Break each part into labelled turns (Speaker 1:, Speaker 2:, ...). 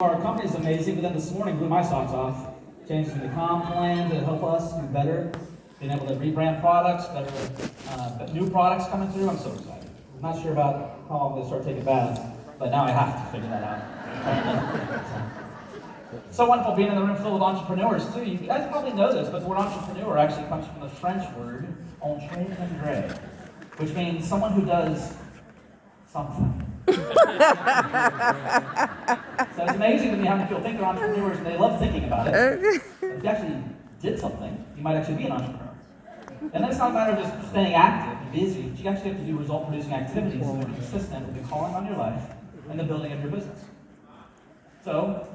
Speaker 1: Our company is amazing, but then this morning blew my socks off. Changing the comp plan to help us do better, being able to rebrand products, better new products coming through. I'm so excited. I'm not sure about how I'm going to start taking baths, but now I have to figure that out. So wonderful being in the room full of entrepreneurs too. You guys probably know this, but the word entrepreneur actually comes from the French word entreprendre, which means someone who does something. So it's amazing to me how many people think they're entrepreneurs and they love thinking about it. But if you actually did something, you might actually be an entrepreneur. And then it's not a matter of just staying active and busy, but you actually have to do result-producing activities that are consistent with the calling on your life and the building of your business. So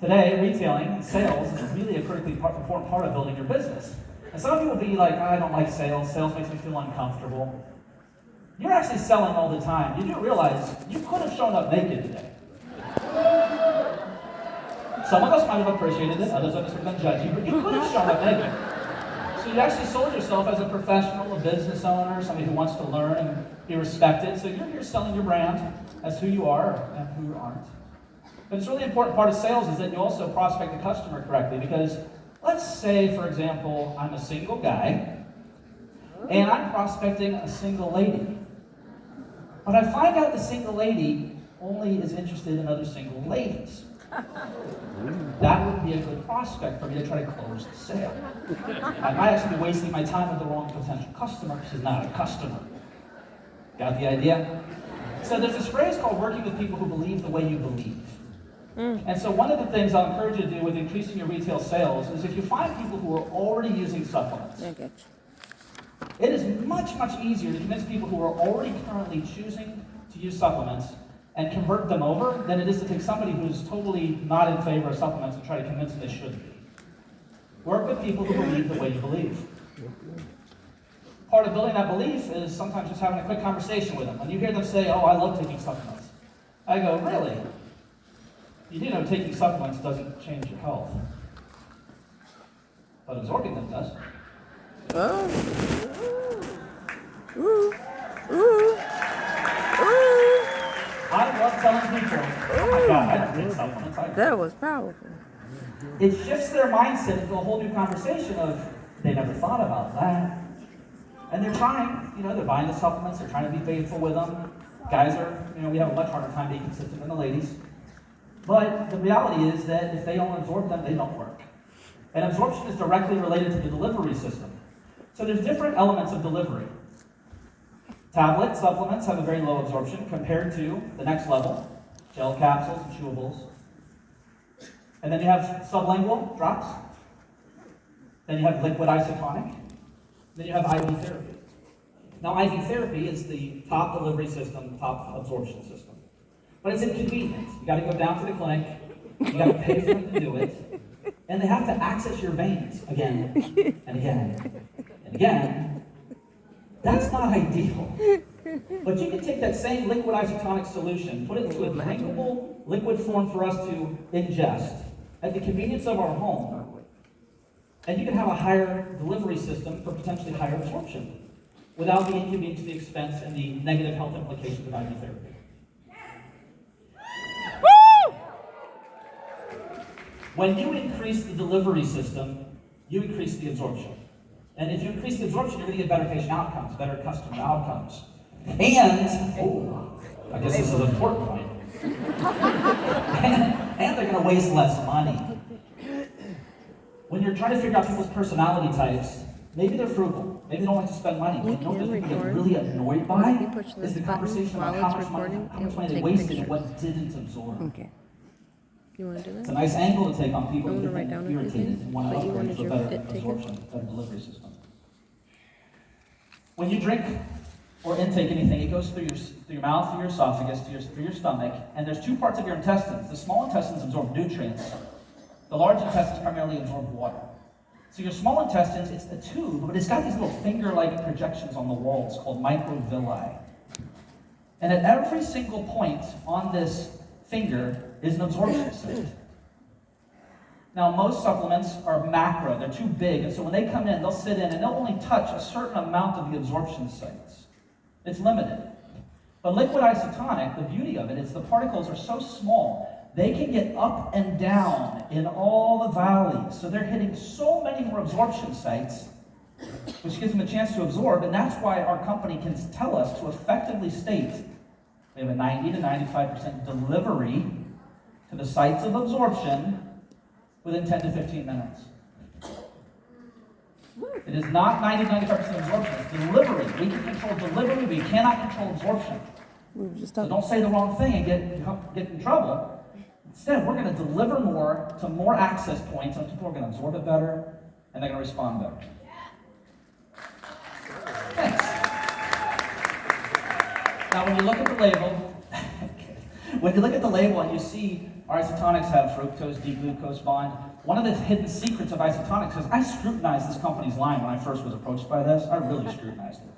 Speaker 1: today, retailing and sales is really a critically important part of building your business. And some of you will be like, I don't like sales. Sales makes me feel uncomfortable. You're actually selling all the time. You do realize you could have shown up naked today. Some of us might have appreciated it, others of us have been judgy, but you could have shown up naked. So you actually sold yourself as a professional, a business owner, somebody who wants to learn and be respected. So you're here selling your brand as who you are and who you aren't. But it's a really important part of sales is that you also prospect the customer correctly, because let's say, for example, I'm a single guy and I'm prospecting a single lady. But I find out the single lady only is interested in other single ladies. That would be a good prospect for me to try to close the sale. I might actually be wasting my time with the wrong potential customer because she's not a customer. Got the idea? So there's this phrase called working with people who believe the way you believe. And so one of the things I'll encourage you to do with increasing your retail sales is if you find people who are already using supplements, it is much, much easier to convince people who are already currently choosing to use supplements and convert them over than it is to take somebody who's totally not in favor of supplements and try to convince them they should be. Work with people who believe the way you believe. Part of building that belief is sometimes just having a quick conversation with them. When you hear them say, oh, I love taking supplements, I go, really? You do know taking supplements doesn't change your health, but absorbing them does.
Speaker 2: Oh. Ooh. Ooh. Ooh.
Speaker 1: I love telling people, oh my God, I don't take supplements.
Speaker 2: That was powerful.
Speaker 1: It shifts their mindset into a whole new conversation of, they never thought about that. And they're trying, they're buying the supplements, they're trying to be faithful with them. Guys are, we have a much harder time being consistent than the ladies. But the reality is that if they don't absorb them, they don't work. And absorption is directly related to the delivery system. So there's different elements of delivery. Tablet supplements have a very low absorption compared to the next level, gel capsules and chewables. And then you have sublingual drops. Then you have liquid isotonic. Then you have IV therapy. Now IV therapy is the top delivery system, top absorption system. But it's inconvenient. You got to go down to the clinic. You got to pay for them to do it. And they have to access your veins again and again and again. That's not ideal. But you can take that same liquid isotonic solution, put it into a drinkable liquid form for us to ingest at the convenience of our home, and you can have a higher delivery system for potentially higher absorption without the inconvenience, the expense, and the negative health implications of IV therapy. When you increase the delivery system, you increase the absorption. And if you increase the absorption, you're going to get better patient outcomes, better customer outcomes. And, I guess this is an important point. and they're going to waste less money. When you're trying to figure out people's personality types, maybe they're frugal, maybe they don't like to spend money. But what they get really annoyed by is the conversation about how much money they wasted and what didn't absorb.
Speaker 2: Okay. You want to do that?
Speaker 1: It's a nice angle to take on people who
Speaker 2: write
Speaker 1: get
Speaker 2: down a few
Speaker 1: irritated
Speaker 2: things,
Speaker 1: and want to
Speaker 2: but you
Speaker 1: upgrade
Speaker 2: wanted
Speaker 1: to a
Speaker 2: your
Speaker 1: better
Speaker 2: fit taken?
Speaker 1: absorption, better delivery system. When you drink or intake anything, it goes through your mouth, through your esophagus, through your stomach, and there's two parts of your intestines. The small intestines absorb nutrients. The large intestines primarily absorb water. So your small intestines, it's a tube, but it's got these little finger-like projections on the walls called microvilli. And at every single point on this finger is an absorption site. Now, most supplements are macro, they're too big, and so when they come in, they'll sit in and they'll only touch a certain amount of the absorption sites. It's limited. But liquid isotonic, the beauty of it is the particles are so small they can get up and down in all the valleys. So they're hitting so many more absorption sites, which gives them a chance to absorb. And that's why our company can tell us to effectively state we have a 90 to 95% delivery to the sites of absorption within 10 to 15 minutes. It is not 90 to 95% absorption, it's delivery. We can control delivery, we cannot control absorption. So don't say the wrong thing and get in trouble. Instead, we're going to deliver more to more access points, and people are going to absorb it better, and they're going to respond better. Thanks. Now, when you look at the label, and you see our isotonics have fructose D-glucose bond, one of the hidden secrets of isotonics is I scrutinized this company's line when I first was approached by this. I really scrutinized it.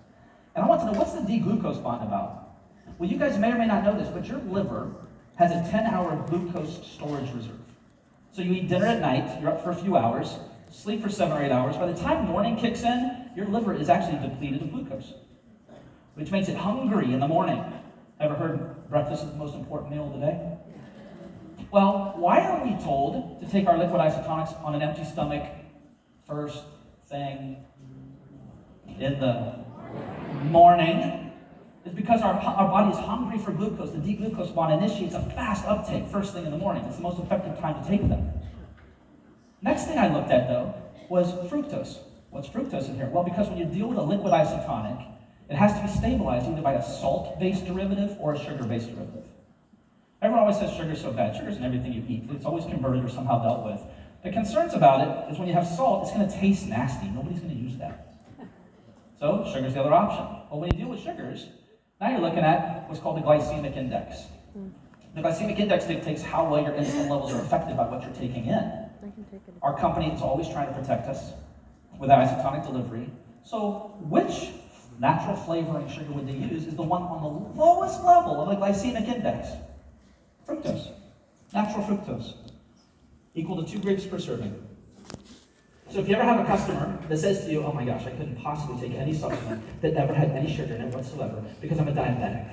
Speaker 1: And I want to know, what's the D-glucose bond about? Well, you guys may or may not know this, but your liver has a 10-hour glucose storage reserve. So you eat dinner at night, you're up for a few hours, sleep for 7 or 8 hours. By the time morning kicks in, your liver is actually depleted of glucose, which makes it hungry in the morning. Ever heard breakfast is the most important meal of the day? Well, why are we told to take our liquid isotonics on an empty stomach first thing in the morning? It's because our body is hungry for glucose. The D-glucose bond initiates a fast uptake first thing in the morning. It's the most effective time to take them. Next thing I looked at, though, was fructose. What's fructose in here? Well, because when you deal with a liquid isotonic, it has to be stabilized either by a salt-based derivative or a sugar-based derivative. Everyone always says sugar's so bad. Sugar's in everything you eat. It's always converted or somehow dealt with. The concerns about it is when you have salt, it's going to taste nasty. Nobody's going to use that. So sugar's the other option. Well, when you deal with sugars, now you're looking at what's called the glycemic index. The glycemic index dictates how well your insulin levels are affected by what you're taking in. Our company is always trying to protect us with isotonic delivery. So which natural flavoring sugar would they use is the one on the lowest level of the glycemic index? Fructose. Natural fructose. Equal to 2 grapes per serving. So if you ever have a customer that says to you, oh my gosh, I couldn't possibly take any supplement that never had any sugar in it whatsoever because I'm a diabetic.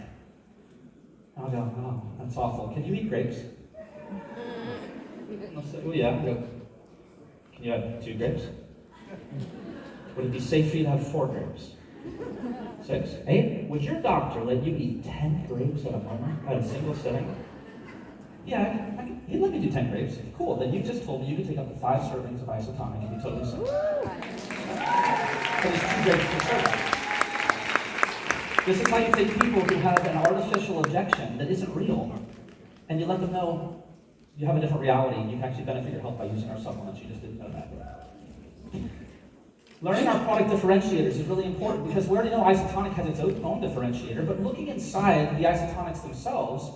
Speaker 1: I'll go, oh, that's awful. Can you eat grapes? I'll say, oh yeah. I'll go, can you have 2 grapes? Would it be safe for you to have 4 grapes? 6? 8? Would your doctor let you eat 10 grapes at a moment, at a single sitting? Yeah, he'd let me do 10 grapes. Cool, then you just told me you could take up to 5 servings of isotonic and be totally safe. But it's 2 grapes per serving. This is how you take people who have an artificial objection that isn't real, and you let them know you have a different reality and you can actually benefit your health by using our supplements. You just didn't know that. Learning our product differentiators is really important because we already know isotonic has its own differentiator, but looking inside the isotonics themselves,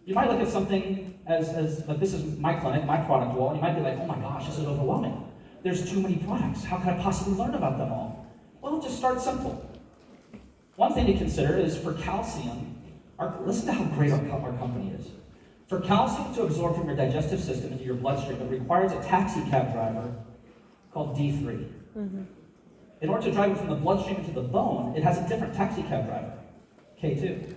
Speaker 1: you might look at something as like this is my clinic, my product wall, and you might be like, oh my gosh, this is overwhelming. There's too many products. How can I possibly learn about them all? Well, just start simple. One thing to consider is for calcium, listen to how great our company is. For calcium to absorb from your digestive system into your bloodstream, it requires a taxi cab driver called D3. Mm-hmm. In order to drive it from the bloodstream into the bone, it has a different taxi cab driver, K2.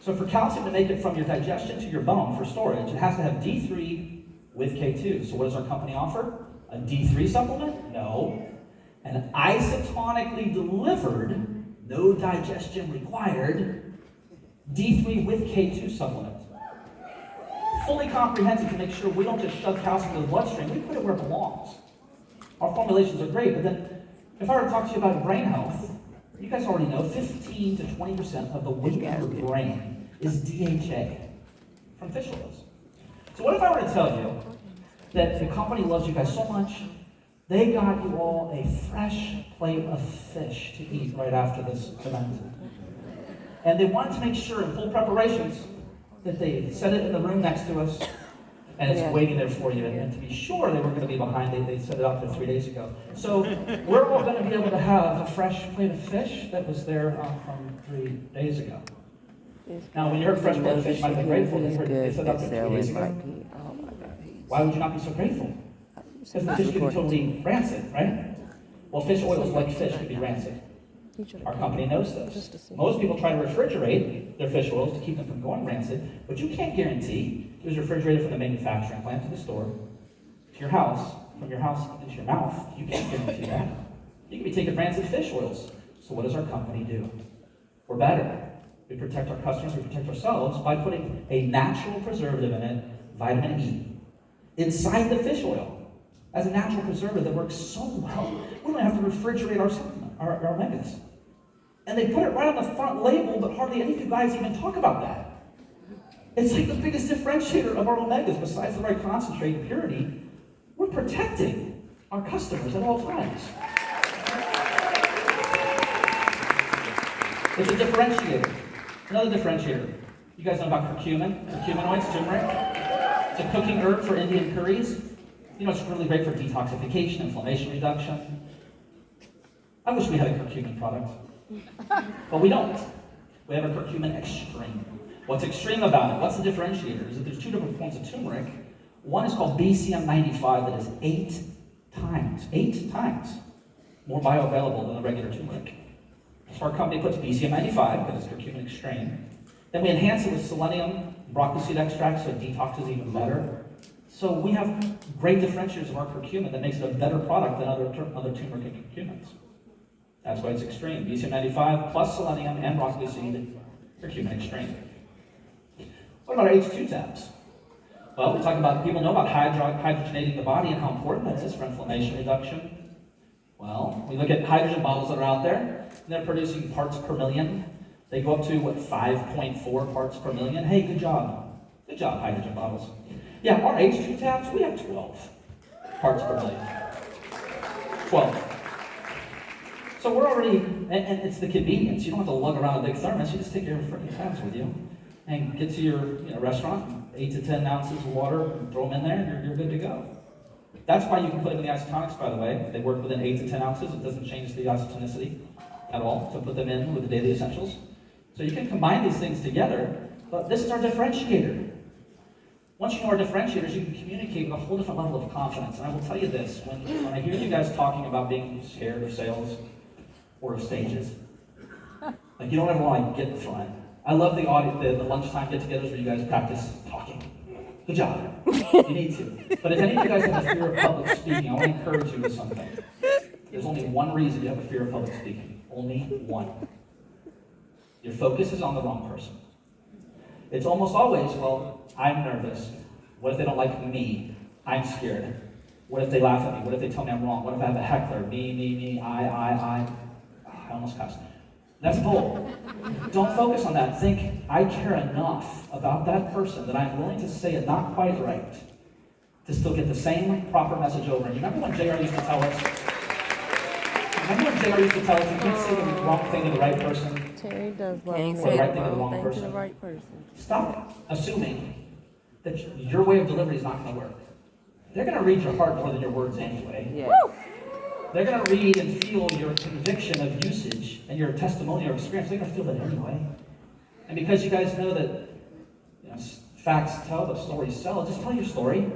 Speaker 1: So for calcium to make it from your digestion to your bone for storage, it has to have D3 with K2. So what does our company offer? A D3 supplement? No. An isotonically delivered, no digestion required, D3 with K2 supplement. Fully comprehensive to make sure we don't just shove calcium into the bloodstream, we put it where it belongs. Our formulations are great, but then if I were to talk to you about brain health, you guys already know 15 to 20% of the weight of your brain is DHA from fish oils. So what if I were to tell you that the company loves you guys so much, they got you all a fresh plate of fish to eat right after this event. And they wanted to make sure in full preparations that they set it in the room next to us and it's waiting there for you. And to be sure they were going to be behind, they set it up there 3 days ago. So we're all going to be able to have a fresh plate of fish that was there from 3 days ago. Now, when you heard fresh plate of fish, you might have been grateful. They set it up there 3 days ago. Why would you not be so grateful? Because the fish could be totally rancid, right? Well, fish oils, like fish, could be rancid. Our company knows this. Most people try to refrigerate their fish oils to keep them from going rancid, but you can't guarantee It was refrigerated from the manufacturing plant to the store, to your house, from your house into your mouth. You can't guarantee that. You can be taking rancid fish oils. So what does our company do? We're better. We protect our customers, we protect ourselves by putting a natural preservative in it, vitamin E, inside the fish oil as a natural preservative that works so well. We don't have to refrigerate our supplement, our omegas. And they put it right on the front label, but hardly any of you guys even talk about that. It's like the biggest differentiator of our omegas, besides the right concentrate and purity. We're protecting our customers at all times. It's a differentiator. Another differentiator. You guys know about curcumin? Curcuminoids, turmeric. It's a cooking herb for Indian curries. You know, it's really great for detoxification, inflammation reduction. I wish we had a curcumin product. But we don't. We have a curcumin extreme. What's extreme about it? What's the differentiator? Is that there's two different forms of turmeric. One is called BCM95 that is 8 times more bioavailable than the regular turmeric. So our company puts BCM95 because it's curcumin extreme. Then we enhance it with selenium, broccoli seed extract, so it detoxes even better. So we have great differentiators of our curcumin that makes it a better product than other turmeric and curcumins. That's why it's extreme. BCM95 plus selenium and broccoli seed, curcumin extreme. What about our H2 tabs? Well, we talk about, people know about hydrogenating the body and how important that is for inflammation reduction. Well, we look at hydrogen bottles that are out there, and they're producing parts per million. They go up to, 5.4 parts per million? Hey, good job. Good job, hydrogen bottles. Yeah, our H2 tabs, we have 12 parts per million. 12. So we're already, and it's the convenience. You don't have to lug around a big thermos. You just take your freaking tabs with you and get to your restaurant, 8 to 10 ounces of water, and throw them in there, and you're good to go. That's why you can put them in the isotonics, by the way. They work within 8 to 10 ounces. It doesn't change the isotonicity at all to put them in with the daily essentials. So you can combine these things together, but this is our differentiator. Once you know our differentiators, you can communicate with a whole different level of confidence. And I will tell you this, when I hear you guys talking about being scared of sales or of stages, like you don't ever want to get in front. I love the lunchtime get-togethers where you guys practice talking. Good job. You need to. But if any of you guys have a fear of public speaking, I want to encourage you with something. There's only one reason you have a fear of public speaking. Only one. Your focus is on the wrong person. It's almost always, well, I'm nervous. What if they don't like me? I'm scared. What if they laugh at me? What if they tell me I'm wrong? What if I have a heckler? Me, I almost cussed. That's bull. Don't focus on that. Think, I care enough about that person that I'm willing to say it not quite right to still get the same proper message over. And you remember when JR used to tell us, you can't say the wrong thing to the right person?
Speaker 2: Terry does love
Speaker 3: Can't
Speaker 2: to
Speaker 3: say
Speaker 2: say
Speaker 3: the
Speaker 2: the
Speaker 1: wrong
Speaker 2: wrong thing to
Speaker 1: person.
Speaker 2: the right person.
Speaker 1: Stop assuming that your way of delivery is not going to work. They're going to read your heart more than your words anyway.
Speaker 3: Yes.
Speaker 1: They're going to read and feel your conviction of usage and your testimonial experience. They're going to feel that anyway. And because you guys know that facts tell, but stories sell, just tell your story.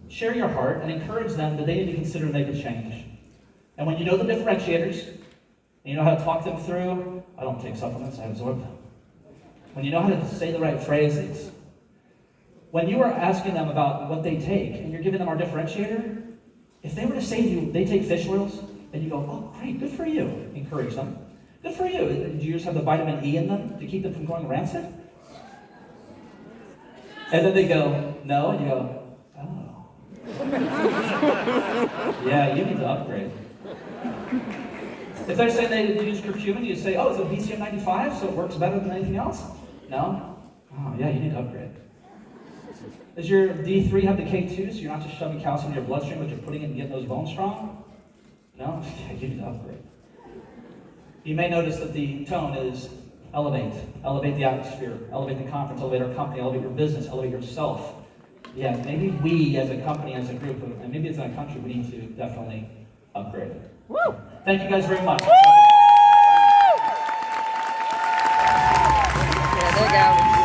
Speaker 1: Share your heart and encourage them that they need to consider to make a change. And when you know the differentiators, and you know how to talk them through, I don't take supplements, I absorb them. When you know how to say the right phrases, when you are asking them about what they take, and you're giving them our differentiator, if they were to say to you, they take fish oils, and you go, oh, great, good for you. Encourage them. Good for you. Do you just have the vitamin E in them to keep them from going rancid? And then they go, no, and you go, oh. Yeah, you need to upgrade. If they're saying they use curcumin, you say, oh, it's a BCM95, so it works better than anything else? No? Oh, yeah, you need to upgrade. Does your D3 have the K2, so you're not just shoving calcium in your bloodstream, but you're putting it and getting those bones strong? No? Yeah, you need to upgrade. You may notice that the tone is elevate. Elevate the atmosphere. Elevate the conference. Elevate our company. Elevate your business. Elevate yourself. Yeah, maybe we as a company, as a group, and maybe as a country, we need to definitely upgrade.
Speaker 3: Woo!
Speaker 1: Thank you guys very much.
Speaker 3: Yeah, that guy was